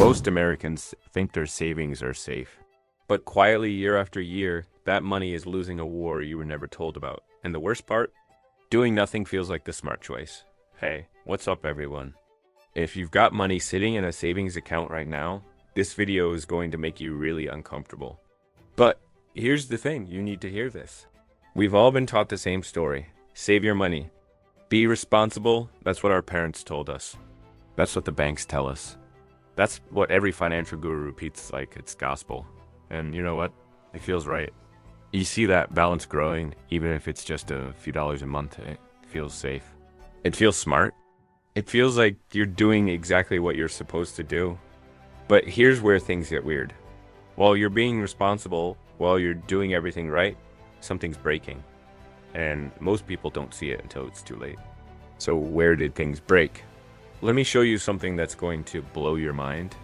Most Americans think their savings are safe. But quietly, year after year, that money is losing a war you were never told about. And the worst part? Doing nothing feels like the smart choice. Hey, what's up, everyone? If you've got money sitting in a savings account right now, this video is going to make you really uncomfortable. But here's the thing, you need to hear this. We've all been taught the same story. Save your money. Be responsible. That's what our parents told us. That's what the banks tell us. That's what every financial guru repeats like it's gospel. And you know what? It feels right. You see that balance growing, even if it's just a few dollars a month. It feels safe. It feels smart. It feels like you're doing exactly what you're supposed to do. But here's where things get weird. While you're being responsible, while you're doing everything right, something's breaking. And most people don't see it until it's too late. So where did things break? Let me show you something that's going to blow your mind.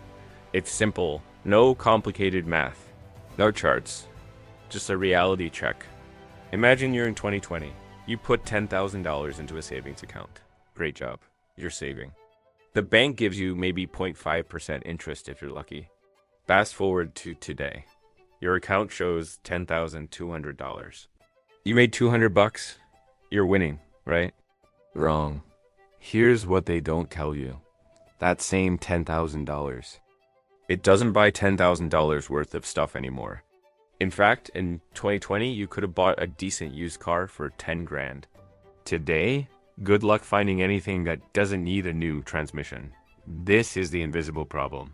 It's simple. No complicated math. No charts. Just a reality check. Imagine you're in 2020. You put $10,000 into a savings account. Great job. You're saving. The bank gives you maybe 0.5% interest if you're lucky. Fast forward to today. Your account shows $10,200. You made 200 bucks. You're winning, right? Wrong. Here's what they don't tell you. That same $10,000. It doesn't buy $10,000 worth of stuff anymore. In fact, in 2020, you could have bought a decent used car for 10 grand. Today, good luck finding anything that doesn't need a new transmission. This is the invisible problem.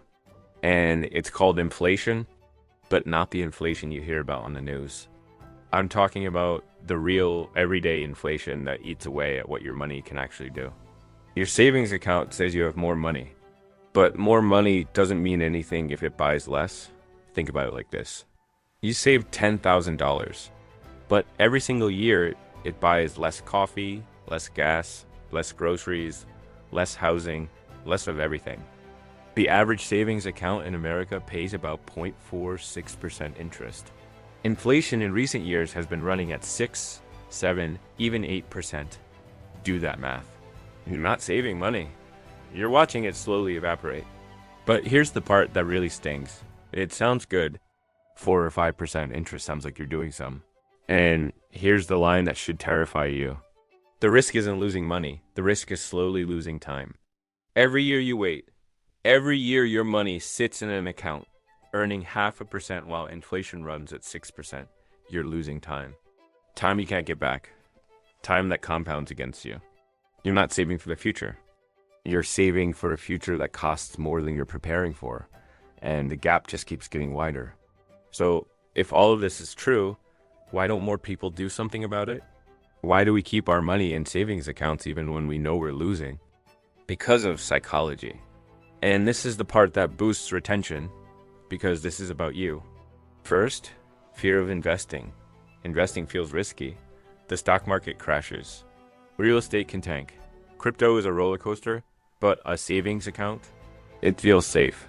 And it's called inflation, but not the inflation you hear about on the news. I'm talking about the real everyday inflation that eats away at what your money can actually do. Your savings account says you have more money, but more money doesn't mean anything if it buys less. Think about it like this. You save $10,000, but every single year it buys less coffee, less gas, less groceries, less housing, less of everything. The average savings account in America pays about 0.46% interest. Inflation in recent years has been running at 6, 7, even 8%. Do that math. You're not saving money. You're watching it slowly evaporate. But here's the part that really stings. It sounds good. 4 or 5% interest sounds like you're doing some. And here's the line that should terrify you. The risk isn't losing money. The risk is slowly losing time. Every year you wait, every year your money sits in an account, earning 0.5% while inflation runs at 6%. You're losing time. Time you can't get back. Time that compounds against you. You're not saving for the future. You're saving for a future that costs more than you're preparing for. And the gap just keeps getting wider. So if all of this is true, why don't more people do something about it? Why do we keep our money in savings accounts even when we know we're losing? Because of psychology. And this is the part that boosts retention, because this is about you. First, fear of investing. Investing feels risky. The stock market crashes. Real estate can tank. Crypto is a roller coaster, but a savings account, it feels safe.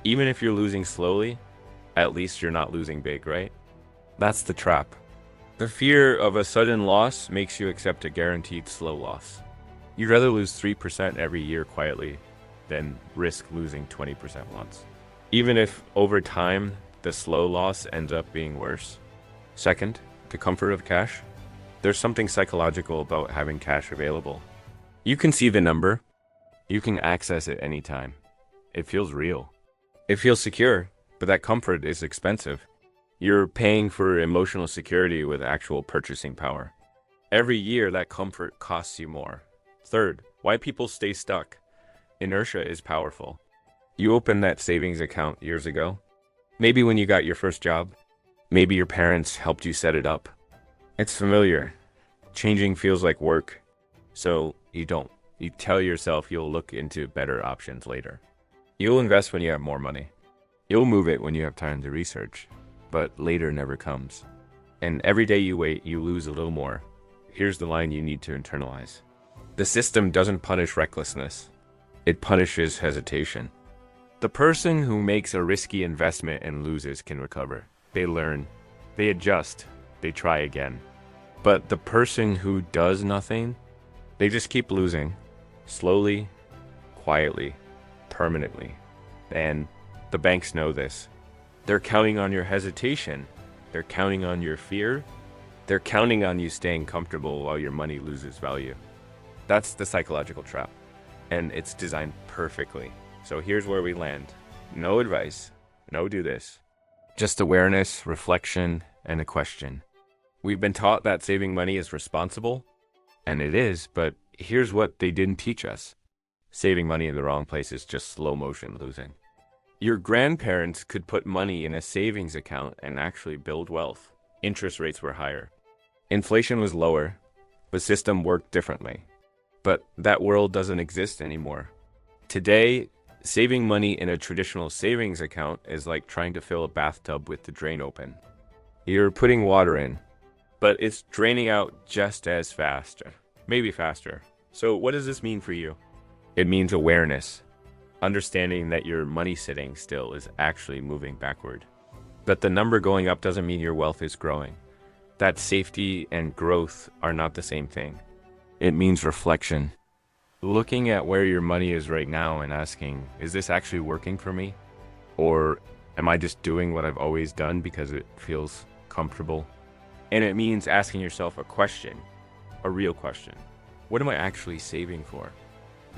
Even if you're losing slowly, at least you're not losing big, right? That's the trap. The fear of a sudden loss makes you accept a guaranteed slow loss. You'd rather lose 3% every year quietly than risk losing 20% once. Even if over time, the slow loss ends up being worse. Second, the comfort of cash. There's something psychological about having cash available. You can see the number. You can access it anytime. It feels real. It feels secure, but that comfort is expensive. You're paying for emotional security with actual purchasing power. Every year, that comfort costs you more. Third, why people stay stuck. Inertia is powerful. You opened that savings account years ago. Maybe when you got your first job. Maybe your parents helped you set it up. It's familiar. Changing feels like work. So you don't. You tell yourself you'll look into better options later. You'll invest when you have more money. You'll move it when you have time to research. But later never comes. And every day you wait, you lose a little more. Here's the line you need to internalize. The system doesn't punish recklessness. It punishes hesitation. The person who makes a risky investment and loses can recover. They learn. They adjust. They try again. But the person who does nothing, they just keep losing. Slowly, quietly, permanently. And the banks know this. They're counting on your hesitation. They're counting on your fear. They're counting on you staying comfortable while your money loses value. That's the psychological trap. And it's designed perfectly. So here's where we land. No advice. No do this. Just awareness, reflection, and a question. We've been taught that saving money is responsible, and it is, but here's what they didn't teach us. Saving money in the wrong place is just slow motion losing. Your grandparents could put money in a savings account and actually build wealth. Interest rates were higher. Inflation was lower. The system worked differently. But that world doesn't exist anymore. Today, saving money in a traditional savings account is like trying to fill a bathtub with the drain open. You're putting water in, but it's draining out just as fast, maybe faster. So what does this mean for you? It means awareness, understanding that your money sitting still is actually moving backward. But the number going up doesn't mean your wealth is growing. That safety and growth are not the same thing. It means reflection. Looking at where your money is right now and asking, is this actually working for me? Or am I just doing what I've always done because it feels comfortable? And it means asking yourself a question, a real question. What am I actually saving for?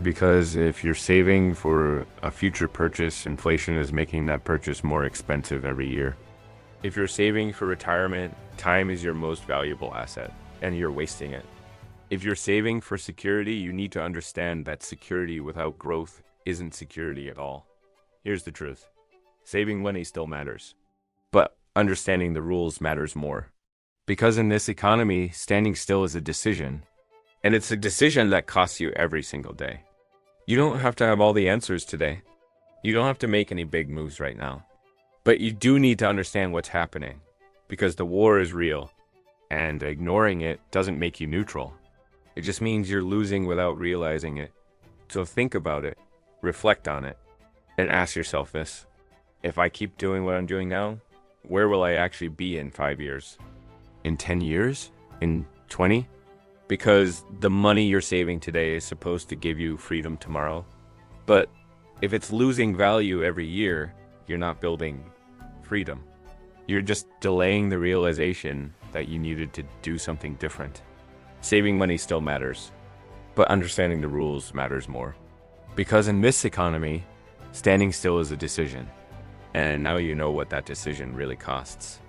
Because if you're saving for a future purchase, inflation is making that purchase more expensive every year. If you're saving for retirement, time is your most valuable asset, and you're wasting it. If you're saving for security, you need to understand that security without growth isn't security at all. Here's the truth. Saving money still matters, but understanding the rules matters more. Because in this economy, standing still is a decision, and it's a decision that costs you every single day. You don't have to have all the answers today. You don't have to make any big moves right now. But you do need to understand what's happening, because the war is real, and ignoring it doesn't make you neutral. It just means you're losing without realizing it. So think about it, reflect on it, and ask yourself this. If I keep doing what I'm doing now, where will I actually be in 5 years? In 10 years? In 20? Because the money you're saving today is supposed to give you freedom tomorrow. But if it's losing value every year, you're not building freedom. You're just delaying the realization that you needed to do something different. Saving money still matters, but understanding the rules matters more. Because in this economy, standing still is a decision. And now you know what that decision really costs.